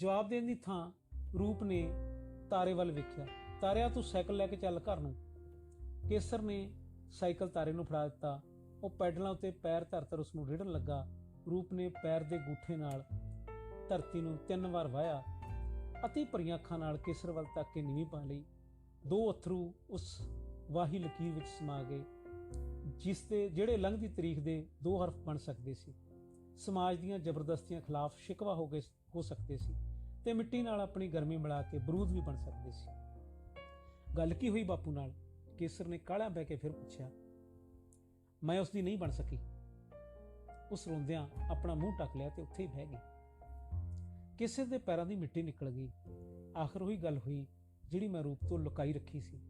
जवाब देने की थां रूप ने तारे वाल वेख्या। तारिया तू साइकिल लैके चल घर नूं। केसर ने साइकिल तारे नूं फड़ा दिता। वो पैडलों उत्ते पैर धर धर उसनूं रेड़न लगा। रूप ने पैर दे गूठे नाल धरती नूं 3 वार वाया। अति भरियां अखां नाल केसर वल तक के नीवीं पा लई। 2 अथरू उस वाही लकीर विच समा गए जिसते ਜਿਹੜੇ लंघदी तरीक दे 2 हरफ बन सकते सी। समाज दीआं जबरदस्तियां खिलाफ शिकवा हो सकते सी ते मिट्टी नाल अपनी गर्मी मिला के बरूद भी बन सकते सी। गल की हुई बापू नाल? केसर ने काहला बह के फिर पूछा। मैं उसदी नहीं बन सकी। उस रोंदियां अपना मूँह ढक लिया ते उत्थे ही बह गई। केसर दे पैरां दी मिट्टी निकल गई। आखिर वही गल हुई जिहड़ी मैं रूप तो लुकाई रखी सी।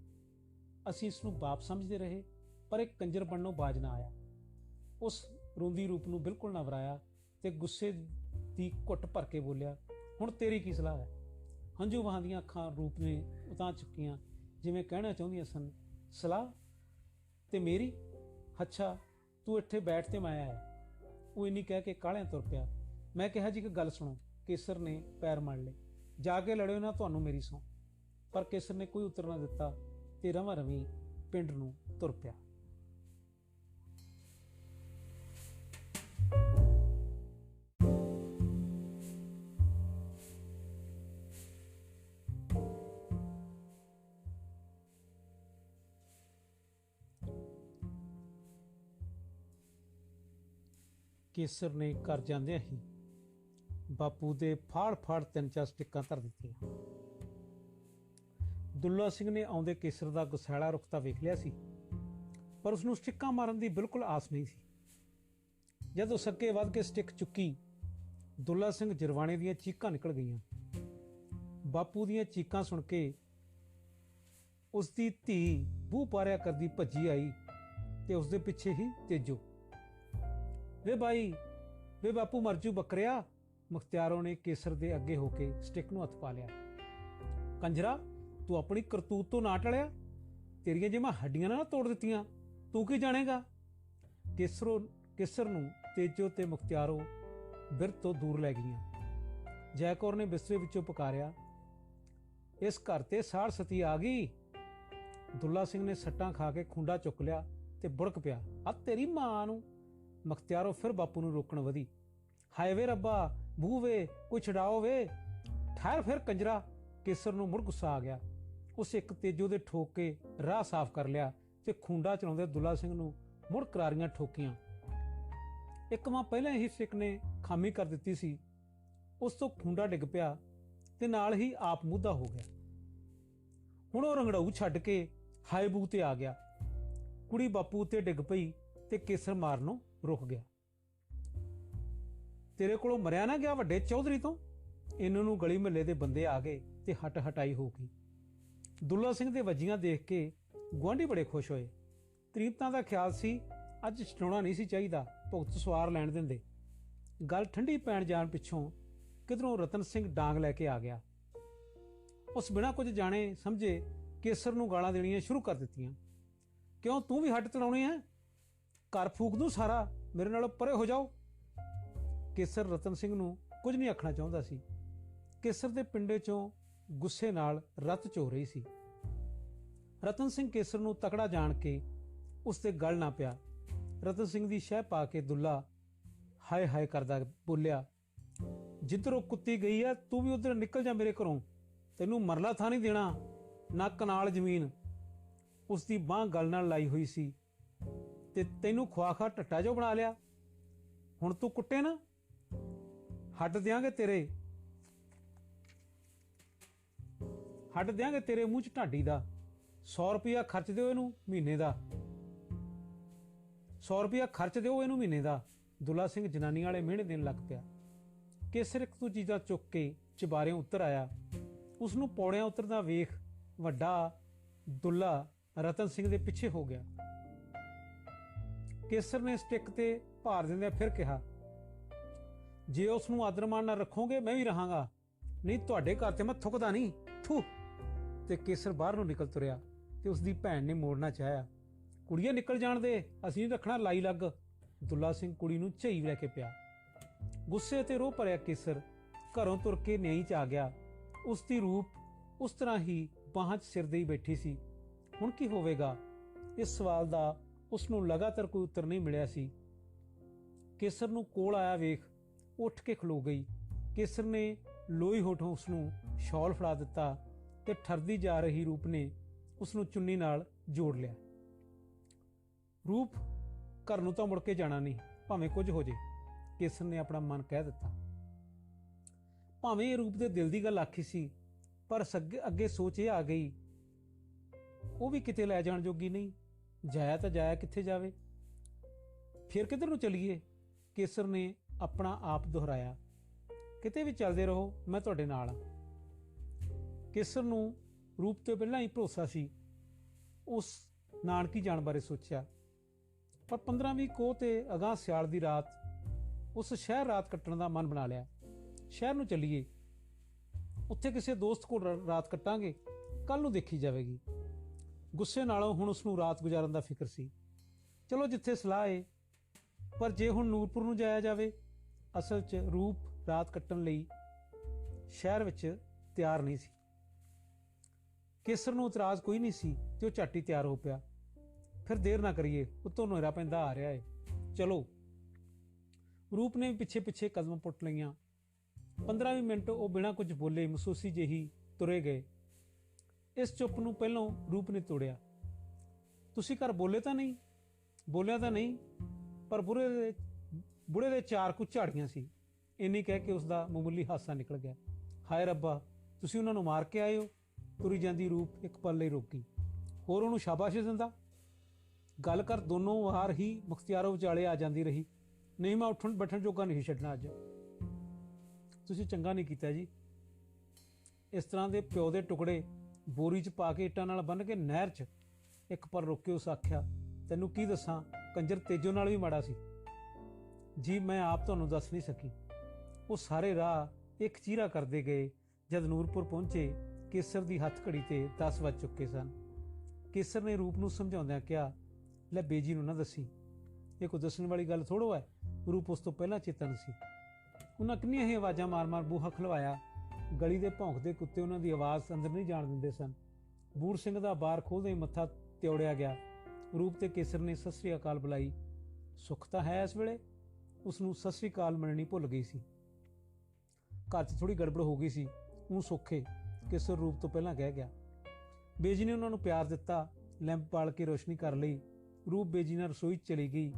असीं इसनूं बाप समझदे रहे पर एक कंजर बननों बाज ना आया। उस रोंदी रूप नूं बिल्कुल ना वराया ते गुस्से दी घुट भर के बोलिया, हुण तेरी की सलाह है? हंझू वहांदियां अखां रूप ने उतां चुक्कियां जिवें कहना चाहुंदियां सन, सलाह ते मेरी? अच्छा तू इत्थे बैठ ते मैं आया। वो इन्नी कह के काहलियां तुर पिया। मैं कहा जी कि गल सुणो। केसर ने पैर मड़ लए। जाके लड़ियो ना तुहानूं मेरी सौं। पर केसर ने कोई उत्तर ना दिता ते रवां रवीं पिंड नूं तुर पिया। केसर ने घर जांदियां ही बापू दे फाड़ फाड़ 3-4 स्टिक्कां धर दित्तियां। दुल्ला सिंह ने आउंदे केसर दा गुसैला रुख तां वेख लिया सी पर उसनूं स्टिक्कां मारन दी बिल्कुल आस नहीं सी। जदों सके वध के स्टिक चुकी, दुल्ला सिंह जरवाणे दीयां चीकां निकल गईयां। बापू दीयां चीकां सुण के उसदी धी बूह पारिया करदी भज्जी आई ते उसदे पिछे ही तेजो। वे बाई, वे बापू मरजू बकरिया। मुख्तियारों ने केसर दे अगे होके स्टिक नूं हथ पा लिया। कंजरा तू अपनी करतूत तो ना टलिया। तेरियां जे मैं हड्डियां ना तोड़ दित्तियां तू की जानेगा? केसर नूं तेजो ते मुख्तियारों बिरत तो दूर लै गईयां। जयकौर ने बिस्तरे विचों पुकारिया, इस घर ते साड़ सती आ गई। दुल्ला सिंह ने सट्टां खा के खुंडा चुक लिया ते बुड़क पिया, आ तेरी मां नूं। मुख्तियारों फिर बापू नूं रोकण वधी। हाय वे रब्बा, बूह वे, कोई छड़ाओ वे। ठहर फिर कंजरा। केसर नूं मुड़ गुस्सा आ गया। उस एक तेजो दे ठोक के राह साफ कर लिया ते खुंडा चलाउंदे दुल्ला सिंह नूं मुड़ करारियां ठोकियां। एक मां पहले ही स्टिक ने खामी कर दित्ती सी। उस तो खुंडा डिग पिया ते नाल ही आप मुद्दा हो गया। हुण ओह रंगड़ाऊ छड्ड के हाय बूह ते आ गया। कुड़ी बापू उत्ते डिग पई ते केसर मारनों रुक गया। तेरे कोलों मरिया ना गया वड्डे चौधरी तो। इन्हां नूं गली महल्ले दे बंदे आ गए ते हट हटाई हो गई। दुल्ला सिंह दे वजियां देख के गुआंढी बड़े खुश होए। तरीतां दा ख्याल सी अज छटाउणा नहीं सी चाहीदा, भुगत सवार लैण दिंदे। गल ठंडी पैण जाण पिछों किधरों रतन सिंह डांग लैके आ गया। उस बिना कुछ जाने समझे केसर नूं गालां देणियां शुरू कर दित्तियां। क्यों तू भी हट तड़ाउणी है? घर फूक दूं सारा, मेरे नालों परे हो जाओ। केसर रतन सिंह नूं कुछ नहीं आखना चाहुंदा सी। केसर दे पिंडे चों गुस्से नाल रत चो रही सी। रतन सिंह केसर नूं तकड़ा जाण के उसते गल ना पिया। रतन सिंह दी शह पा के दुल्ला हाय हाय करदा बोलिया, जिधरों कुत्ती गई है तू भी उधर निकल जा मेरे घरों। तैनूं मरला थां नहीं देना, ना कनाल जमीन। उसदी बांह गल नाल लाई हुई सी ते तैनूं खुआ खा टट्टा जो बना लिया। हुण तू कुट्टे ना, हट दियांगे तेरे मूंह च ढाडी दा। 100 रुपया खर्च दिओ इनू महीने दा। 100 रुपया खर्च दिओ इनू महीने दा। दुल्ला सिंह जनानी वाले मिहणे देण लग पिया। केसर एक दो चीज़ां चुक के चबारियों उतर आया। उसनूं पौड़ियां उतरदा वेख वड्डा दुल्ला रतन सिंह दे पिछे हो गया। केसर ने स्टिक ते भार दिंदे फिर कहा, जे उसनूं आदर मान नाल रखोगे मैं भी रहांगा, नहीं तुहाडे घर ते मैं थुकदा नहीं। थू ते केसर बाहर नूं निकल तुरिया ते उसदी भैन ने मोड़ना चाहिया। कुड़िए निकल जाण दे, असीं नहीं रखना लाई लग। दुल्ला सिंह कुड़ी नूं झई लैके पिया। गुस्से ते रोह भरिया केसर ਘਰੋਂ ਤੁਰ ਕੇ ਨਿਆਈ 'ਚ ਆ ਗਿਆ। ਉਸ ਦੀ ਰੂਪ ਉਸ ਤਰ੍ਹਾਂ ਹੀ ਬਾਹਾਂ 'ਚ ਸਿਰ ਦੇਈ ਬੈਠੀ ਸੀ। ਹੁਣ ਕੀ ਹੋਵੇਗਾ? ਇਸ ਸਵਾਲ ਦਾ ਉਸ ਨੂੰ ਲਗਾਤਾਰ ਕੋਈ ਉੱਤਰ ਨਹੀਂ ਮਿਲਿਆ ਸੀ। ਕੇਸਰ ਨੂੰ ਕੋਲ ਆਇਆ ਵੇਖ ਉੱਠ ਕੇ ਖਲੋ ਗਈ। ਕੇਸਰ ਨੇ ਲੋਈ ਹੋਠੋਂ ਉਸ ਨੂੰ ਸ਼ਾਲ ਫੜਾ ਦਿੱਤਾ ਤੇ ਠਰਦੀ ਜਾ ਰਹੀ ਰੂਪ ਨੇ ਉਸ ਨੂੰ ਚੁੰਨੀ ਨਾਲ ਜੋੜ ਲਿਆ। ਰੂਪ, ਘਰ ਨੂੰ ਤਾਂ ਮੁੜ ਕੇ ਜਾਣਾ ਨਹੀਂ, ਭਾਵੇਂ ਕੁਝ ਹੋ ਜੇ, ਕੇਸਰ ਨੇ ਆਪਣਾ ਮਨ ਕਹਿ ਦਿੱਤਾ। ਭਾਵੇਂ ਇਹ ਰੂਪ ਦੇ ਦਿਲ ਦੀ ਗੱਲ ਆਖੀ ਸੀ, ਪਰ ਅੱਗੇ ਸੋਚ ਇਹ ਆ ਗਈ, ਉਹ ਵੀ ਕਿਤੇ ਲੈ ਜਾਣ ਜੋਗੀ ਨਹੀਂ। ਜਾਇਆ ਤਾਂ ਜਾਇਆ ਕਿੱਥੇ ਜਾਵੇ? ਫਿਰ ਕਿੱਧਰ ਨੂੰ ਚਲੀਏ? ਕੇਸਰ ਨੇ ਆਪਣਾ ਆਪ ਦੁਹਰਾਇਆ। ਕਿਤੇ ਵੀ ਚੱਲਦੇ ਰਹੋ, ਮੈਂ ਤੁਹਾਡੇ ਨਾਲ ਹਾਂ। ਕੇਸਰ ਨੂੰ ਰੂਪ ਤੋਂ ਪਹਿਲਾਂ ਹੀ ਭਰੋਸਾ ਸੀ। ਉਸ ਨਾਨਕੀ ਜਾਣ ਬਾਰੇ ਸੋਚਿਆ, ਪਰ 15ਵੀਂ ਕੋਹ ਤੇ ਅਗਾਂਹ ਸਿਆਲ ਦੀ ਰਾਤ ਉਸ ਸ਼ਹਿਰ ਰਾਤ ਕੱਟਣ ਦਾ ਮਨ ਬਣਾ ਲਿਆ। ਸ਼ਹਿਰ ਨੂੰ ਚੱਲੀਏ, ਉੱਥੇ ਕਿਸੇ ਦੋਸਤ ਕੋਲ ਰਾਤ ਕੱਟਾਂਗੇ, ਕੱਲ ਨੂੰ ਦੇਖੀ ਜਾਵੇਗੀ। ਗੁੱਸੇ ਨਾਲੋਂ ਹੁਣ ਉਸ ਨੂੰ ਰਾਤ ਗੁਜ਼ਾਰਨ ਦਾ ਫਿਕਰ ਸੀ। ਚਲੋ ਜਿੱਥੇ ਸਲਾਹ ਏ, ਪਰ ਜੇ ਹੁਣ ਨੂਰਪੁਰ ਨੂੰ ਜਾਇਆ ਜਾਵੇ? ਅਸਲ 'ਚ ਰੂਪ ਰਾਤ ਕੱਟਣ ਲਈ ਸ਼ਹਿਰ ਵਿੱਚ ਤਿਆਰ ਨਹੀਂ ਸੀ। ਕੇਸਰ ਨੂੰ ਇਤਰਾਜ਼ ਕੋਈ ਨਹੀਂ ਸੀ ਤੇ ਉਹ ਝੱਟ ਹੀ ਤਿਆਰ ਹੋ ਪਿਆ। ਫਿਰ ਦੇਰ ਨਾ ਕਰੀਏ, ਉੱਤੋਂ ਹਨੇਰਾ ਪੈਂਦਾ ਆ ਰਿਹਾ ਏ, ਚਲੋ। ਰੂਪ ਨੇ ਪਿੱਛੇ ਪਿੱਛੇ ਕਦਮ ਪੁੱਟ ਲਈਆਂ। 15 ਮਿੰਟ ਉਹ ਬਿਨਾਂ ਕੁਝ ਬੋਲੇ ਮਹਿਸੂਸੀ ਜਿਹੀ ਤੁਰੇ ਗਏ। ਇਸ ਚੁੱਪ ਨੂੰ ਪਹਿਲੋਂ ਰੂਪ ਨੇ ਤੋੜਿਆ। ਤੁਸੀਂ ਘਰ ਬੋਲੇ ਤਾਂ ਨਹੀਂ? ਬੋਲਿਆ ਤਾਂ ਨਹੀਂ, ਪਰ ਬੁੜੇ ਦੇ 4 ਕੁ ਝਾੜੀਆਂ ਸੀ। ਇੰਨੀ ਕਹਿ ਕੇ ਉਸ ਦਾ ਮਾਮੂਲੀ ਹਾਸਾ ਨਿਕਲ ਗਿਆ। ਹਾਏ ਰੱਬਾ, ਤੁਸੀਂ ਉਹਨਾਂ ਨੂੰ ਮਾਰ ਕੇ ਆਏ ਹੋ? ਤੁਰੀ ਜਾਂਦੀ ਰੂਪ ਇੱਕ ਪਲ ਲਈ ਰੋਕੀ। ਹੋਰ ਉਹਨੂੰ ਸ਼ਾਬਾਸ਼ ਦਿੰਦਾ। ਗੱਲ ਕਰ ਦੋਨੋਂ ਵਾਰ ਹੀ ਮੁਖਤਿਆਰੋਂ ਵਿਚਾਲੇ ਆ ਜਾਂਦੀ ਰਹੀ। ਨਹੀਂ, ਮੈਂ ਉੱਠਣ ਬੈਠਣ ਜੋਗਾ ਨਹੀਂ ਛੱਡਣਾ ਅੱਜ। ਤੁਸੀਂ ਚੰਗਾ ਨਹੀਂ ਕੀਤਾ ਜੀ। ਇਸ ਤਰ੍ਹਾਂ ਦੇ ਪਿਓ ਦੇ ਟੁਕੜੇ ਬੋਰੀ 'ਚ ਪਾ ਕੇ ਇੱਟਾਂ ਨਾਲ ਬੰਨ੍ਹ ਕੇ ਨਹਿਰ 'ਚ। ਇੱਕ ਪਲ ਰੁਕ ਕੇ ਉਸ ਆਖਿਆ, ਤੈਨੂੰ ਕੀ ਦੱਸਾਂ, ਕੰਜਰ ਤੇਜੋ ਨਾਲ ਵੀ ਮਾੜਾ ਸੀ ਜੀ, ਮੈਂ ਆਪ ਤੁਹਾਨੂੰ ਦੱਸ ਨਹੀਂ ਸਕੀ। ਉਹ ਸਾਰੇ ਰਾਹ ਇੱਕ ਚੀਰਾ ਕਰਦੇ ਗਏ। ਜਦ ਨੂਰਪੁਰ ਪਹੁੰਚੇ, ਕੇਸਰ ਦੀ ਹੱਥ ਘੜੀ ਤੇ 10 ਵੱਜ ਚੁੱਕੇ ਸਨ। ਕੇਸਰ ਨੇ ਰੂਪ ਨੂੰ ਸਮਝਾਉਂਦਿਆਂ ਕਿਹਾ, ਲੈ ਬੇਜੀ ਨੂੰ ਨਾ ਦੱਸੀ, ਇਹ ਕੋਈ ਦੱਸਣ ਵਾਲੀ ਗੱਲ ਥੋੜ੍ਹੋ ਹੈ। ਰੂਪ ਉਸ ਤੋਂ ਪਹਿਲਾਂ ਚੇਤਨ ਸੀ। ਉਹਨਾਂ ਕਿੰਨੀਆਂ ਹੀ ਆਵਾਜ਼ਾਂ ਮਾਰ-ਮਾਰ ਬੂਹਾ ਖਲਵਾਇਆ। ਗਲੀ ਦੇ ਭੌਂਕਦੇ ਕੁੱਤੇ ਉਹਨਾਂ ਦੀ ਆਵਾਜ਼ ਅੰਦਰ ਨਹੀਂ ਜਾਣ ਦਿੰਦੇ ਸਨ। ਬੂੜ ਸਿੰਘ ਦਾ ਬਾਰ ਖੋਲ੍ਹਦੇ ਹੀ ਮੱਥਾ ਤਿਉੜਿਆ ਗਿਆ। ਰੂਪ ਤੇ ਕੇਸਰ ਨੇ ਸਤਿ ਸ੍ਰੀ ਅਕਾਲ ਬੁਲਾਈ। ਸੁੱਖ ਤਾਂ ਹੈ ਇਸ ਵੇਲੇ? ਉਸ ਨੂੰ ਸਤਿ ਸ੍ਰੀ ਅਕਾਲ ਮੰਨਣੀ ਭੁੱਲ ਗਈ ਸੀ। ਘਰ 'ਚ ਥੋੜ੍ਹੀ ਗੜਬੜ ਹੋ ਗਈ ਸੀ। ਉਹ ਸੁੱਖੇ, ਕੇਸਰ ਰੂਪ ਤੋਂ ਪਹਿਲਾਂ ਕਹਿ ਗਿਆ। ਬੇਜੀ ਨੇ ਉਹਨਾਂ ਨੂੰ ਪਿਆਰ ਦਿੱਤਾ। ਲੈਂਪ ਬਾਲ ਕੇ ਰੋਸ਼ਨੀ ਕਰ ਲਈ। ਰੂਪ ਬੇਜੀ ਨਾਲ ਰਸੋਈ 'ਚ ਚਲੀ ਗਈ।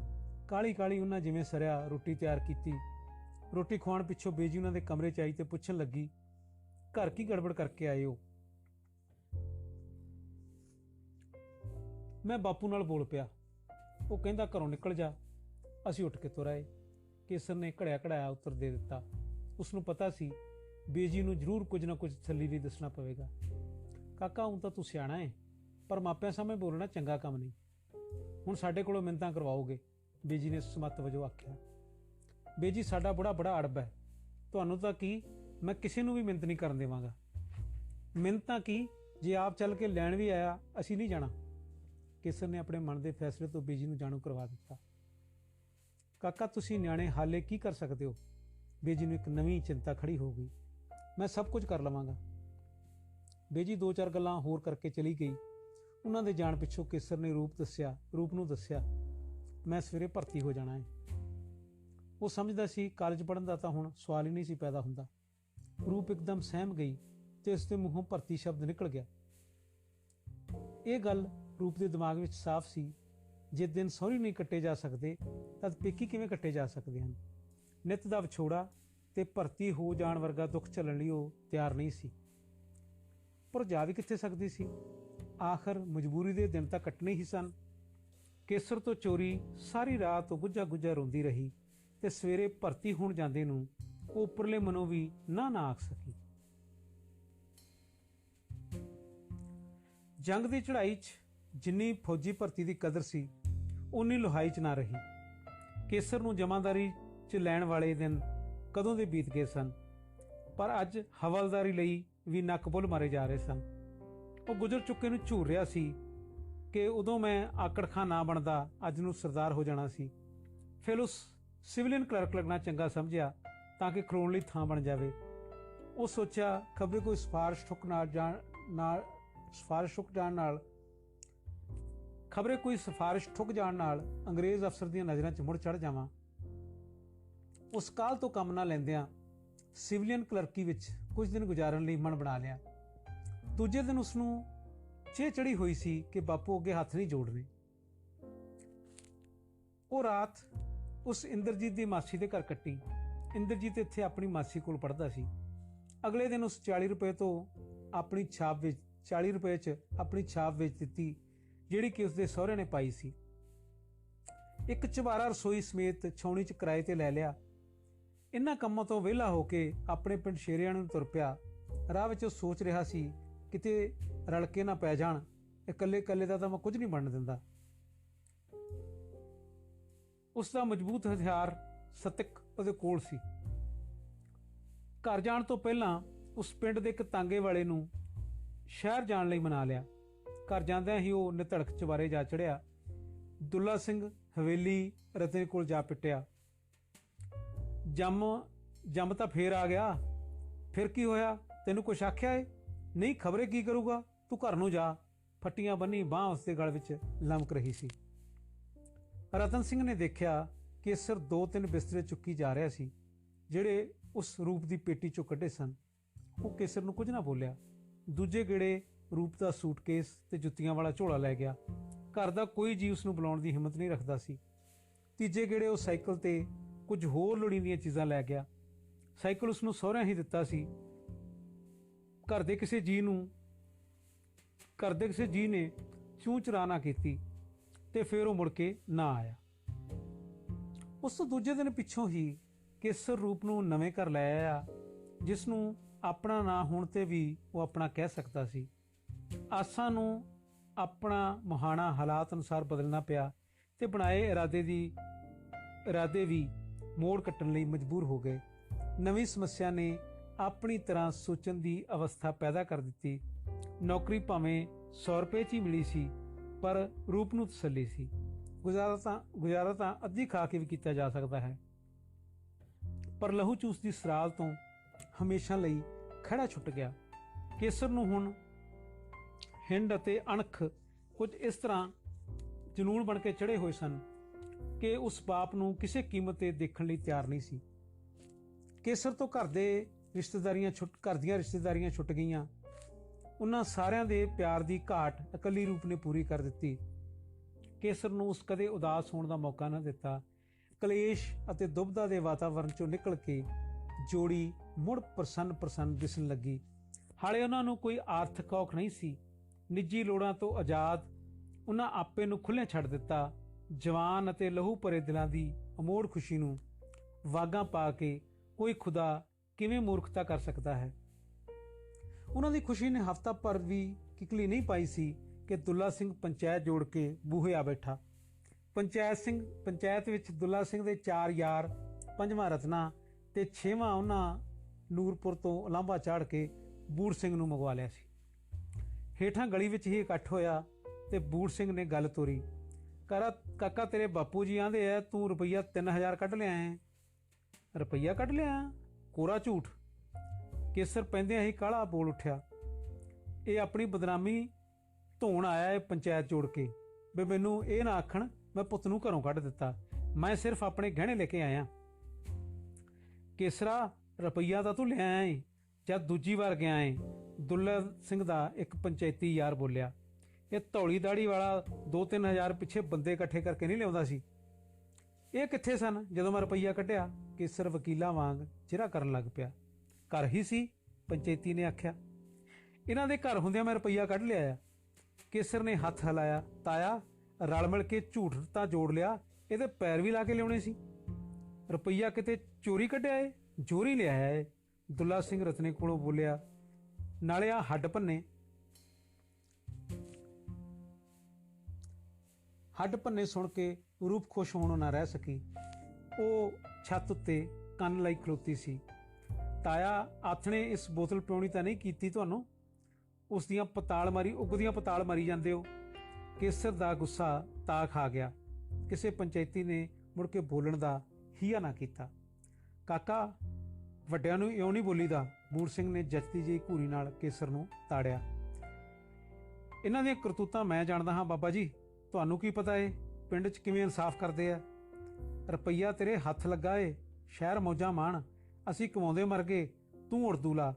ਕਾਹਲੀ ਕਾਹਲੀ ਉਹਨਾਂ ਜਿਵੇਂ ਸਰਿਆ ਰੋਟੀ ਤਿਆਰ ਕੀਤੀ। ਰੋਟੀ ਖਵਾਉਣ ਪਿੱਛੋਂ ਬੇਜੀ ਉਹਨਾਂ ਦੇ ਕਮਰੇ 'ਚ ਆਈ ਤੇ ਪੁੱਛਣ ਲੱਗੀ, ਘਰ ਕੀ ਗੜਬੜ ਕਰਕੇ ਆਏ ਹੋ? ਮੈਂ ਬਾਪੂ ਨਾਲ ਬੋਲ ਪਿਆ। ਉਹ ਕਹਿੰਦਾ ਘਰੋਂ ਨਿਕਲ ਜਾ। ਅਸੀਂ ਉੱਠ ਕੇ ਤੁਰ ਆਏ। ਕੇਸਰ ਨੇ ਘੜਿਆ ਘੜਾਇਆ ਉੱਤਰ ਦੇ ਦਿੱਤਾ। ਉਸ ਨੂੰ ਪਤਾ ਸੀ ਬੇਜੀ ਨੂੰ ਜ਼ਰੂਰ ਕੁਝ ਨਾ ਕੁਝ ਤਸੱਲੀ ਲਈ ਦੱਸਣਾ ਪਵੇਗਾ। ਕਾਕਾ, ਹੁਣ ਤਾਂ ਤੂੰ ਸਿਆਣਾ ਹੈ, ਪਰ ਮਾਪਿਆਂ ਸਾਹਮਣੇ ਬੋਲਣਾ ਚੰਗਾ ਕੰਮ ਨਹੀਂ। ਹੁਣ ਸਾਡੇ ਕੋਲੋਂ ਮਿੰਨਤਾਂ ਕਰਵਾਓਗੇ? ਬੇਜੀ ਨੇ ਸਮੱਤ ਵਜੋਂ ਆਖਿਆ। ਬੇਜੀ, ਸਾਡਾ ਬੜਾ ਅੜਬ ਹੈ। ਤੁਹਾਨੂੰ ਤਾਂ ਕੀ, ਮੈਂ ਕਿਸੇ ਨੂੰ ਵੀ ਮਿੰਨਤ ਨਹੀਂ ਕਰਨ ਦੇਵਾਂਗਾ। ਮਿੰਨਤਾਂ ਕੀ, ਜੇ ਆਪ ਚੱਲ ਕੇ ਲੈਣ ਵੀ ਆਇਆ, ਅਸੀਂ ਨਹੀਂ ਜਾਣਾ। ਕੇਸਰ ਨੇ ਆਪਣੇ ਮਨ ਦੇ ਫੈਸਲੇ ਤੋਂ ਬੇਜੀ ਨੂੰ ਜਾਣੂ ਕਰਵਾ ਦਿੱਤਾ। ਕਾਕਾ, ਤੁਸੀਂ ਨਿਆਣੇ ਹਾਲੇ ਕੀ ਕਰ ਸਕਦੇ ਹੋ? ਬੇਜੀ ਨੂੰ ਇੱਕ ਨਵੀਂ ਚਿੰਤਾ ਖੜੀ ਹੋ ਗਈ। ਮੈਂ ਸਭ ਕੁਝ ਕਰ ਲਵਾਂਗਾ। ਬੇਜੀ 2-4 ਗੱਲਾਂ ਹੋਰ ਕਰਕੇ ਚਲੀ ਗਈ। ਉਹਨਾਂ ਦੇ ਜਾਣ ਪਿੱਛੋਂ ਕੇਸਰ ਨੇ ਰੂਪ ਨੂੰ ਦੱਸਿਆ, ਮੈਂ ਸਵੇਰੇ ਭਰਤੀ ਹੋ ਜਾਣਾ ਹੈ। ਉਹ ਸਮਝਦਾ ਸੀ ਕਾਲਜ ਪੜ੍ਹਨ ਦਾ ਤਾਂ ਹੁਣ ਸਵਾਲ ਹੀ ਨਹੀਂ ਸੀ ਪੈਦਾ ਹੁੰਦਾ। ਰੂਪ ਇੱਕਦਮ ਸਹਿਮ ਗਈ ਤੇ ਉਸ ਦੇ ਮੂੰਹੋਂ ਭਰਤੀ ਸ਼ਬਦ ਨਿਕਲ ਗਿਆ। ਇਹ ਗੱਲ ਰੂਪ ਦੇ ਦਿਮਾਗ ਵਿੱਚ ਸਾਫ਼ ਸੀ, ਜੇ ਦਿਨ ਸਹੁਰੀ ਨਹੀਂ ਕੱਟੇ ਜਾ ਸਕਦੇ ਤਾਂ ਪੇਕੀ ਕਿਵੇਂ ਕੱਟੇ ਜਾ ਸਕਦੇ ਹਨ? ਨਿੱਤ ਦਾ ਵਿਛੋੜਾ ਤੇ ਭਰਤੀ ਹੋ ਜਾਣ ਵਰਗਾ ਦੁੱਖ ਝੱਲਣ ਲਈ ਉਹ ਤਿਆਰ ਨਹੀਂ ਸੀ। ਪਰ ਜਾ ਵੀ ਕਿੱਥੇ ਸਕਦੀ ਸੀ? ਆਖਰ ਮਜਬੂਰੀ ਦੇ ਦਿਨ ਤਾਂ ਕੱਟਣੇ ਹੀ ਸਨ। ਕੇਸਰ ਤੋਂ ਚੋਰੀ ਸਾਰੀ ਰਾਤ ਉਹ ਗੁੱਜਾ ਰੋਂਦੀ ਰਹੀ ਤੇ ਸਵੇਰੇ ਭਰਤੀ ਹੋਣ ਜਾਂਦੇ ਨੂੰ ਉਹ ਉੱਪਰਲੇ ਮਨੋਂ ਵੀ ਨਾ ਆਖ ਸਕੀ। ਜੰਗ ਦੀ ਚੜ੍ਹਾਈ 'ਚ ਜਿੰਨੀ ਫੌਜੀ ਭਰਤੀ ਦੀ ਕਦਰ ਸੀ, ਉਨੀ ਲੋਹਾਈ 'ਚ ਨਾ ਰਹੀ। ਕੇਸਰ ਨੂੰ ਜਮਾਦਾਰੀ 'ਚ ਲੈਣ ਵਾਲੇ ਦਿਨ ਕਦੋਂ ਦੇ ਬੀਤ ਗਏ ਸਨ, ਪਰ ਅੱਜ ਹਵਲਦਾਰੀ ਲਈ ਵੀ ਨੱਕ ਬੁੱਲ ਮਾਰੇ ਜਾ ਰਹੇ ਸਨ। ਉਹ ਗੁਜ਼ਰ ਚੁੱਕੇ ਨੂੰ ਝੂਰ ਰਿਹਾ ਸੀ ਕਿ ਉਦੋਂ ਮੈਂ ਆਕੜ ਖਾਂ ਨਾ ਬਣਦਾ, ਅੱਜ ਨੂੰ ਸਰਦਾਰ ਹੋ ਜਾਣਾ ਸੀ। ਫਿਰ ਉਸ ਸਿਵਲੀਅਨ ਕਲਰਕ ਲੱਗਣਾ ਚੰਗਾ ਸਮਝਿਆ ਤਾਂ ਕਿ ਖਲੋਣ ਲਈ ਥਾਂ ਬਣ ਜਾਵੇ। ਉਹ ਸੋਚਿਆ ਖਬਰੇ ਕੋਈ ਸਿਫਾਰਿਸ਼ ਠੁੱਕ ਜਾਣ ਨਾਲ ਅੰਗਰੇਜ਼ ਅਫਸਰ ਦੀਆਂ ਨਜ਼ਰਾਂ 'ਚ ਮੁੜ ਚੜ੍ਹ ਜਾਵਾਂ। ਉਸ ਕਾਲ ਤੋਂ ਕੰਮ ਨਾ ਲੈਂਦਿਆਂ ਸਿਵਲੀਅਨ ਕਲਰਕੀ ਵਿੱਚ ਕੁਝ ਦਿਨ ਗੁਜ਼ਾਰਨ ਲਈ ਮਨ ਬਣਾ ਲਿਆ। ਦੂਜੇ ਦਿਨ ਉਸਨੂੰ ਚਿਹ ਚੜੀ ਹੋਈ ਸੀ ਕਿ ਬਾਪੂ ਅੱਗੇ ਹੱਥ ਨਹੀਂ ਜੋੜਨੇ। ਉਹ ਰਾਤ ਉਸ ਇੰਦਰਜੀਤ ਦੀ ਮਾਸੀ ਦੇ ਘਰ ਕੱਟੀ। ਇੰਦਰਜੀਤ ਇੱਥੇ ਆਪਣੀ ਮਾਸੀ ਕੋਲ ਪੜ੍ਹਦਾ ਸੀ। ਅਗਲੇ ਦਿਨ ਉਸ 40 ਰੁਪਏ 'ਚ ਆਪਣੀ ਛਾਪ ਵੇਚ ਦਿੱਤੀ ਜਿਹੜੀ ਕਿ ਉਸਦੇ ਸਹੁਰੇ ਨੇ ਪਾਈ ਸੀ। ਇੱਕ ਚੁਬਾਰਾ ਰਸੋਈ ਸਮੇਤ ਛਾਉਣੀ 'ਚ ਕਿਰਾਏ ਤੇ ਲੈ ਲਿਆ। ਇਹਨਾਂ ਕੰਮਾਂ ਤੋਂ ਵਿਹਲਾ ਹੋ ਕੇ ਆਪਣੇ ਪਿੰਡ ਸ਼ੇਰਿਆਂ ਨੂੰ ਤੁਰ ਪਿਆ। ਰਾਹ ਵਿੱਚ ਉਹ ਸੋਚ ਰਿਹਾ ਸੀ ਕਿਤੇ ਰਲ ਕੇ ਨਾ ਪੈ ਜਾਣ, ਇਕੱਲੇ ਦਾ ਤਾਂ ਮੈਂ ਕੁਝ ਨਹੀਂ ਬਣਨ ਦਿੰਦਾ। ਉਸ ਦਾ ਮਜ਼ਬੂਤ ਹਥਿਆਰ ਸਤਿਕ ਉਹਦੇ ਕੋਲ ਸੀ। ਘਰ ਜਾਣ ਤੋਂ ਪਹਿਲਾਂ ਉਸ ਪਿੰਡ ਦੇ ਇੱਕ ਤਾਂਗੇ ਵਾਲੇ ਨੂੰ ਸ਼ਹਿਰ ਜਾਣ ਲਈ ਮਨਾ ਲਿਆ। ਘਰ ਜਾਂਦਿਆਂ ਹੀ ਉਹ ਨਿਧੜਕ ਚੁਬਾਰੇ ਜਾ ਚੜਿਆ। ਦੁੱਲਾ ਸਿੰਘ ਹਵੇਲੀ ਰਤਨ ਕੋਲ ਜਾ ਪਿੱਟਿਆ। ਜੰਮ ਤਾਂ ਫੇਰ ਆ ਗਿਆ। ਫਿਰ ਕੀ ਹੋਇਆ? ਤੈਨੂੰ ਕੁਛ ਆਖਿਆ ਏ? ਨਹੀਂ, ਖਬਰੇ ਕੀ ਕਰੂਗਾ, ਤੂੰ ਘਰ ਨੂੰ ਜਾ। ਫੱਟੀਆਂ ਬੰਨੀ ਬਾਂਹ ਉਸਦੇ ਗਲ ਵਿੱਚ ਲਮਕ ਰਹੀ ਸੀ। ਰਤਨ ਸਿੰਘ ਨੇ ਦੇਖਿਆ ਕੇਸਰ 2-3 ਬਿਸਤਰੇ ਚੁੱਕੀ ਜਾ ਰਿਹਾ ਸੀ ਜਿਹੜੇ ਉਸ ਰੂਪ ਦੀ ਪੇਟੀ ਚੋਂ ਕੱਢੇ ਸਨ। ਉਹ ਕੇਸਰ ਨੂੰ ਕੁਝ ਨਾ ਬੋਲਿਆ। ਦੂਜੇ ਗੇੜੇ ਰੂਪ ਦਾ ਸੂਟਕੇਸ ਤੇ ਜੁੱਤੀਆਂ ਵਾਲਾ ਝੋਲਾ ਲੈ ਗਿਆ। ਘਰ ਦਾ ਕੋਈ ਜੀ ਉਸ ਨੂੰ ਬੁਲਾਉਣ ਦੀ ਹਿੰਮਤ ਨਹੀਂ ਰੱਖਦਾ ਸੀ। ਤੀਜੇ ਗੇੜੇ ਉਹ ਸਾਈਕਲ ਤੇ ਕੁਝ ਹੋਰ ਲੋੜੀਂਦੀਆਂ ਚੀਜ਼ਾਂ ਲੈ ਗਿਆ। ਸਾਈਕਲ ਉਸ ਨੂੰ ਸਹੁਰਿਆਂ ਹੀ ਦਿੱਤਾ ਸੀ। ਘਰ ਦੇ ਕਿਸੇ ਜੀ ਨੇ ਚੂੰ ਚਰਾ ਨਾ ਕੀਤੀ ਤੇ ਫਿਰ ਉਹ ਮੁੜ ਕੇ ਨਾ ਆਇਆ। ਉਸ ਤੋਂ ਦੂਜੇ ਦਿਨ ਪਿੱਛੋਂ ਹੀ ਕੇਸਰ ਰੂਪ ਨੂੰ ਨਵੇਂ ਘਰ ਲੈ ਆਇਆ, ਜਿਸ ਨੂੰ ਆਪਣਾ ਨਾਂ ਹੋਣ ਤੇ ਵੀ ਉਹ ਆਪਣਾ ਕਹਿ ਸਕਦਾ ਸੀ। ਆਸਾਂ ਨੂੰ ਆਪਣਾ ਮੁਹਾਣਾ ਹਾਲਾਤ ਅਨੁਸਾਰ ਬਦਲਣਾ ਪਿਆ ਤੇ ਬਣਾਏ ਇਰਾਦੇ ਵੀ ਮੋੜ ਕੱਟਣ ਲਈ ਮਜਬੂਰ ਹੋ ਗਏ। ਨਵੀਂ ਸਮੱਸਿਆ ਨੇ ਆਪਣੀ ਤਰ੍ਹਾਂ ਸੋਚਣ ਦੀ ਅਵਸਥਾ ਪੈਦਾ ਕਰ ਦਿੱਤੀ। ਨੌਕਰੀ ਭਾਵੇਂ 100 ਰੁਪਏ 'ਚ ਹੀ ਮਿਲੀ ਸੀ, ਪਰ ਰੂਪ ਨੂੰ ਤਸੱਲੀ ਸੀ। ਗੁਜ਼ਾਰਾ ਤਾਂ ਅੱਧੀ ਖਾ ਕੇ ਵੀ ਕੀਤਾ ਜਾ ਸਕਦਾ ਹੈ। ਪਰ ਲਹੂ ਚੂਸ ਦੀ ਸਰਾਲ ਤੋਂ ਹਮੇਸ਼ਾ ਲਈ ਖਹਿੜਾ ਛੁੱਟ ਗਿਆ। ਕੇਸਰ ਨੂੰ ਹੁਣ ਹਿੰਡ ਅਤੇ ਅਣਖ ਕੁਝ ਇਸ ਤਰ੍ਹਾਂ ਜਨੂਨ ਬਣ ਕੇ ਚੜੇ ਹੋਏ ਸਨ ਕਿ ਉਸ ਬਾਪ ਨੂੰ ਕਿਸੇ ਕੀਮਤ ਤੇ ਦੇਖਣ ਲਈ ਤਿਆਰ ਨਹੀਂ ਸੀ। ਕੇਸਰ ਤੋਂ ਘਰ ਦੀਆਂ ਰਿਸ਼ਤੇਦਾਰੀਆਂ ਛੁੱਟ ਗਈਆਂ। ਉਹਨਾਂ ਸਾਰਿਆਂ ਦੇ ਪਿਆਰ ਦੀ ਘਾਟ ਇਕੱਲੀ ਰੂਪ ਨੇ ਪੂਰੀ ਕਰ ਦਿੱਤੀ। ਕੇਸਰ ਨੂੰ ਉਸ ਕਦੇ ਉਦਾਸ ਹੋਣ ਦਾ ਮੌਕਾ ਨਾ ਦਿੱਤਾ। ਕਲੇਸ਼ ਅਤੇ ਦੁਬਦਾ ਦੇ ਵਾਤਾਵਰਣ ਚੋਂ ਨਿਕਲ ਕੇ ਜੋੜੀ ਮੁੜ ਪ੍ਰਸੰਨ ਦਿਸਣ ਲੱਗੀ। ਹਾਲੇ ਉਹਨਾਂ ਨੂੰ ਕੋਈ ਆਰਥਿਕ ਔਖ ਨਹੀਂ ਸੀ। ਨਿੱਜੀ ਲੋੜਾਂ ਤੋਂ ਆਜ਼ਾਦ ਉਹਨਾਂ ਆਪੇ ਨੂੰ ਖੁੱਲ੍ਹੇ ਛੱਡ ਦਿੱਤਾ। ਜਵਾਨ ਅਤੇ ਲਹੂ ਭਰੇ ਦਿਲਾਂ ਦੀ ਅਮੋੜ ਖੁਸ਼ੀ ਨੂੰ ਵਾਗਾਂ ਪਾ ਕੇ ਕੋਈ ਖੁਦਾ ਕਿਵੇਂ ਮੂਰਖਤਾ ਕਰ ਸਕਦਾ ਹੈ। ਉਹਨਾਂ ਦੀ ਖੁਸ਼ੀ ਨੇ ਹਫ਼ਤਾ ਭਰ ਵੀ ਕਿਕਲੀ ਨਹੀਂ ਪਾਈ ਸੀ ਕਿ ਦੁੱਲਾ ਸਿੰਘ ਪੰਚਾਇਤ ਜੋੜ ਕੇ ਬੂਹੇ ਆ ਬੈਠਾ। ਪੰਚਾਇਤ ਵਿੱਚ ਦੁੱਲਾ ਸਿੰਘ ਦੇ 4 ਯਾਰ, 5ਵਾਂ ਰਤਨਾ ਤੇ 6ਵਾਂ ਉਹਨਾਂ ਨੂਰਪੁਰ ਤੋਂ ਉਲਾਂਭਾ ਚਾੜ ਕੇ ਬੂੜ ਸਿੰਘ ਨੂੰ ਮੰਗਵਾ ਲਿਆ ਸੀ। ਹੇਠਾਂ ਗਲੀ ਵਿੱਚ ਹੀ ਇਕੱਠ ਹੋਇਆ ਤੇ ਬੂੜ ਸਿੰਘ ਨੇ ਗੱਲ ਤੋਰੀ। ਕਾਕਾ, ਤੇਰੇ ਬਾਪੂ ਜੀ ਆਂਦੇ ਆ ਤੂੰ ਰੁਪਈਆ 3000 ਕੱਢ ਲਿਆ ਹੈ। ਰੁਪਈਆ ਕੱਢ ਲਿਆ? ਕੋਰਾ ਝੂਠ। ਕੇਸਰ ਪੈਂਦਿਆਂ ਹੀ ਕਾਹਲਾ ਬੋਲ ਉੱਠਿਆ। ਇਹ ਆਪਣੀ ਬਦਨਾਮੀ ਧੋਣ ਆਇਆ ਹੈ ਪੰਚਾਇਤ ਜੋੜ ਕੇ। ਵੀ ਮੈਨੂੰ ਇਹ ਨਾ ਆਖਣ ਮੈਂ ਪੁੱਤ ਨੂੰ ਘਰੋਂ ਕੱਢ ਦਿੱਤਾ। ਮੈਂ ਸਿਰਫ ਆਪਣੇ ਗਹਿਣੇ ਲੈ ਕੇ ਆਇਆ। ਕੇਸਰਾ, ਰੁਪਈਆ ਤਾਂ ਤੂੰ ਲਿਆਇਆ ਏ ਜਦ ਦੂਜੀ ਵਾਰ ਗਿਆ ਏ। ਦੁੱਲਾ ਸਿੰਘ ਦਾ ਇੱਕ ਪੰਚਾਇਤੀ ਯਾਰ ਬੋਲਿਆ। ਇਹ ਧੌਲੀ ਦਾੜੀ ਵਾਲਾ 2-3000 ਪਿੱਛੇ ਬੰਦੇ ਇਕੱਠੇ ਕਰਕੇ ਨਹੀਂ ਲਿਆਉਂਦਾ ਸੀ। ਇਹ ਕਿੱਥੇ ਸਨ ਜਦੋਂ ਮੈਂ ਰੁਪਈਆ ਕੱਢਿਆ? ਕੇਸਰ ਵਕੀਲਾਂ ਵਾਂਗ ਚਿਹਰਾ ਕਰਨ ਲੱਗ ਪਿਆ। ਘਰ ਹੀ ਸੀ, ਪੰਚਾਇਤੀ ਨੇ ਆਖਿਆ। ਇਹਨਾਂ ਦੇ ਘਰ ਹੁੰਦਿਆਂ ਮੈਂ ਰੁਪਈਆ ਕੱਢ ਲਿਆ ਆ। ਕੇਸਰ ਨੇ ਹੱਥ ਹਿਲਾਇਆ। ਤਾਇਆ, ਰਲ ਮਿਲ ਕੇ ਝੂਠ ਤਾਂ ਜੋੜ ਲਿਆ, ਇਹਦੇ ਪੈਰ ਵੀ ਲਾ ਕੇ ਲਿਆਉਣੇ ਸੀ। ਰੁਪਈਆ ਕਿਤੇ ਚੋਰੀ ਕੱਢਿਆ ਏ? ਜੋਰੀ ਲਿਆਇਆ ਏ। ਦੁੱਲਾ ਸਿੰਘ ਰਤਨੇ ਕੋਲੋਂ ਬੋਲਿਆ। ਨਾਲੇ ਆ ਹੱਡ ਭੰਨੇ ਸੁਣ ਕੇ ਰੂਪ ਖੁਸ਼ ਹੋਣੋਂ ਨਾ ਰਹਿ ਸਕੀ। ਉਹ ਛੱਤ ਉੱਤੇ ਕੰਨ ਲਾਈ ਖਲੋਤੀ ਸੀ। ਤਾਇਆ, ਆਥਣੇ ਇਸ ਬੋਤਲ ਪਿਉਣੀ ਤਾਂ ਨਹੀਂ ਕੀਤੀ ਤੁਹਾਨੂੰ? ਉਗਦੀਆਂ ਪਤਾਲ ਮਾਰੀ ਜਾਂਦੇ ਹੋ। ਕੇਸਰ ਦਾ ਗੁੱਸਾ ਤਾਕ ਆ ਗਿਆ। ਕਿਸੇ ਪੰਚਾਇਤੀ ਨੇ ਮੁੜ ਕੇ ਬੋਲਣ ਦਾ ਹੀਆ ਨਾ ਕੀਤਾ। ਕਾਕਾ, ਵੱਡਿਆਂ ਨੂੰ ਇਉਂ ਨਹੀਂ ਬੋਲੀਦਾ। ਬੂੜ ਸਿੰਘ ਨੇ ਜੱਚਦੀ ਜਿਹੀ ਘੂਰੀ ਨਾਲ ਕੇਸਰ ਨੂੰ ਤਾੜਿਆ। ਇਹਨਾਂ ਦੀਆਂ ਕਰਤੂਤਾਂ ਮੈਂ ਜਾਣਦਾ ਹਾਂ ਬਾਬਾ ਜੀ, ਤੁਹਾਨੂੰ ਕੀ ਪਤਾ ਏ ਪਿੰਡ 'ਚ ਕਿਵੇਂ ਇਨਸਾਫ ਕਰਦੇ ਆ। ਰੁਪਈਆ ਤੇਰੇ ਹੱਥ ਲੱਗਾ ਏ, ਸ਼ਹਿਰ ਮੌਜਾਂ ਮਾਣ, ਅਸੀਂ ਕਮਾਉਂਦੇ ਮਰ ਗਏ, ਤੂੰ ਉੜਦੂ ਲਾ।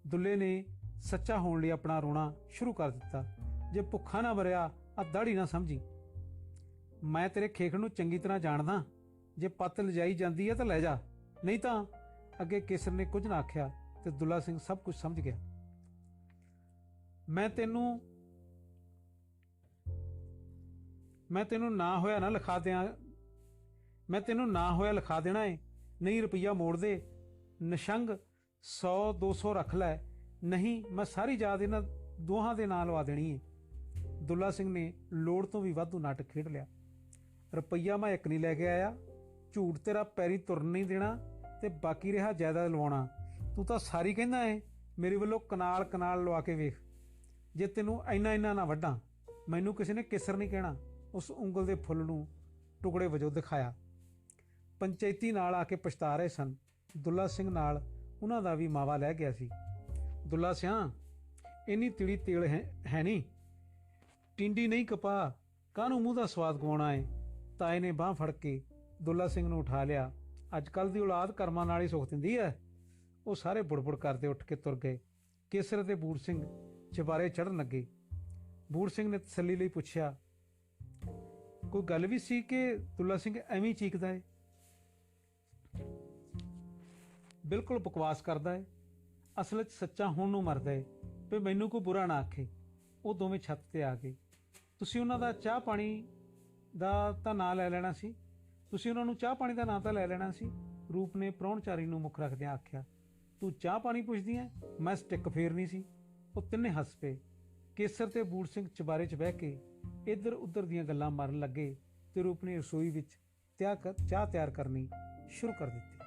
ਦੁੱਲੇ ਨੇ ਸੱਚਾ ਹੋਣ ਲਈ ਆਪਣਾ ਰੋਣਾ ਸ਼ੁਰੂ ਕਰ ਦਿੱਤਾ। ਜੇ ਭੁੱਖਾ ਨਾ ਮਰਿਆ ਆ ਦਾੜੀ ਨਾ ਸਮਝੀ। ਮੈਂ ਤੇਰੇ ਖੇਖ ਨੂੰ ਚੰਗੀ ਤਰ੍ਹਾਂ ਜਾਣਦਾ, ਜੇ ਪੱਤ ਲਿਜਾਈ ਜਾਂਦੀ ਹੈ ਤਾਂ ਲੈ ਜਾ, ਨਹੀਂ ਤਾਂ। ਅੱਗੇ ਕੇਸਰ ਨੇ ਕੁਝ ਨਾ ਆਖਿਆ ਤੇ ਦੁੱਲਾ ਸਿੰਘ ਸਭ ਕੁਝ ਸਮਝ ਗਿਆ। ਮੈਂ ਤੈਨੂੰ ਨਾ ਹੋਇਆ ਲਿਖਾ ਦੇਣਾ ਏ, ਨਹੀਂ ਰੁਪਈਆ ਮੋੜ ਦੇ। ਨਿਸ਼ੰਗ 100-200 ਰੱਖ ਲੈ, ਨਹੀਂ ਮੈਂ ਸਾਰੀ ਯਾਦ ਇਹਨਾਂ ਦੋਹਾਂ ਦੇ ਨਾਂ ਲਵਾ ਦੇਣੀ ਏ। ਦੁੱਲਾ ਸਿੰਘ ਨੇ ਲੋੜ ਤੋਂ ਵੀ ਵਾਧੂ ਨਾਟਕ ਖੇਡ ਲਿਆ। ਰੁਪਈਆ ਮੈਂ ਇੱਕ ਨਹੀਂ ਲੈ ਕੇ ਆਇਆ, ਝੂਠ ਤੇਰਾ ਪੈਰੀ ਤੁਰਨ ਨਹੀਂ ਦੇਣਾ ਤੇ ਬਾਕੀ ਰਿਹਾ ਜਾਇਦਾਦ ਲਵਾਉਣਾ। ਤੂੰ ਤਾਂ ਸਾਰੀ ਕਹਿੰਦਾ ਏ, ਮੇਰੇ ਵੱਲੋਂ ਕਨਾਲ ਲਵਾ ਕੇ ਵੇਖ। ਜੇ ਤੈਨੂੰ ਇੰਨਾ ਨਾ ਵੱਢਾਂ। ਮੈਨੂੰ ਕਿਸੇ ਨੇ ਕੇਸਰ ਨਹੀਂ ਕਹਿਣਾ। ਉਸ ਉਂਗਲ ਦੇ ਫੁੱਲ ਨੂੰ ਟੁਕੜੇ ਵਜੋਂ ਦਿਖਾਇਆ। ਪੰਚਾਇਤੀ ਨਾਲ ਆ ਕੇ ਪਛਤਾ ਰਹੇ ਸਨ। ਦੁੱਲਾ ਸਿੰਘ ਨਾਲ ਉਹਨਾਂ ਦਾ ਵੀ ਮਾਵਾ ਲੈ ਗਿਆ ਸੀ। ਦੁੱਲਾ ਸਿਆਂ, ਇੰਨੀ ਤਿੜੀ ਤੇਲ ਹੈ ਨਹੀਂ, ਟਿੰਡੀ ਨਹੀਂ ਕਪਾ, ਕਾਹਨੂੰ ਮੂੰਹ ਦਾ ਸਵਾਦ ਗਵਾਉਣਾ ਏ। ਤਾਏ ਨੇ ਬਾਂਹ ਫੜ ਕੇ ਦੁੱਲਾ ਸਿੰਘ ਨੂੰ ਉਠਾ ਲਿਆ। ਅੱਜ ਕੱਲ੍ਹ ਦੀ ਔਲਾਦ ਕਰਮਾਂ ਨਾਲ ਹੀ ਸੁੱਖ ਦਿੰਦੀ ਹੈ। ਉਹ ਸਾਰੇ ਬੁੜਬੁੜ ਕਰਦੇ ਉੱਠ ਕੇ ਤੁਰ ਗਏ। ਕੇਸਰ ਤੇ ਬੂੜ ਸਿੰਘ ਚੁਬਾਰੇ ਚੜ੍ਹਨ ਲੱਗੇ। ਬੂੜ ਸਿੰਘ ਨੇ ਤਸੱਲੀ ਲਈ ਪੁੱਛਿਆ, ਕੋਈ ਗੱਲ ਵੀ ਸੀ ਕਿ ਦੁੱਲਾ ਸਿੰਘ ਐਵੇਂ ਹੀ ਚੀਕਦਾ ਏ? ਬਿਲਕੁਲ ਬਕਵਾਸ ਕਰਦਾ ਏ, ਅਸਲ 'ਚ ਸੱਚਾ ਹੁਣ ਨੂੰ ਮਰਦਾ ਏ ਵੀ ਮੈਨੂੰ ਕੋਈ ਬੁਰਾ ਨਾ ਆਖੇ। ਉਹ ਦੋਵੇਂ ਛੱਤ ਤੇ ਆ ਗਏ। ਤੁਸੀਂ ਉਹਨਾਂ ਦਾ ਚਾਹ ਪਾਣੀ ਦਾ ਤਾਂ ਨਾਂ ਲੈ ਲੈਣਾ ਸੀ। ਰੂਪ ਨੇ ਪ੍ਰਾਹੁਣਚਾਰੀ ਨੂੰ ਮੁੱਖ ਰੱਖਦਿਆਂ ਆਖਿਆ। ਤੂੰ ਚਾਹ ਪਾਣੀ ਪੁੱਛਦੀ ਐ? ਮੈਂ ਸਟਿੱਕ ਫੇਰਨੀ ਸੀ। ਉਹ ਤਿੰਨੇ ਹੱਸ ਪਏ। ਕੇਸਰ ਤੇ ਬੂੜ ਸਿੰਘ ਚੁਬਾਰੇ 'ਚ ਬਹਿ ਕੇ ਇੱਧਰ ਉੱਧਰ ਦੀਆਂ ਗੱਲਾਂ ਮਾਰਨ ਲੱਗੇ ਤੇ ਰੂਪ ਨੇ ਰਸੋਈ ਵਿੱਚ ਚਾਹ ਤਿਆਰ ਕਰਨੀ ਸ਼ੁਰੂ ਕਰ ਦਿੱਤੀ।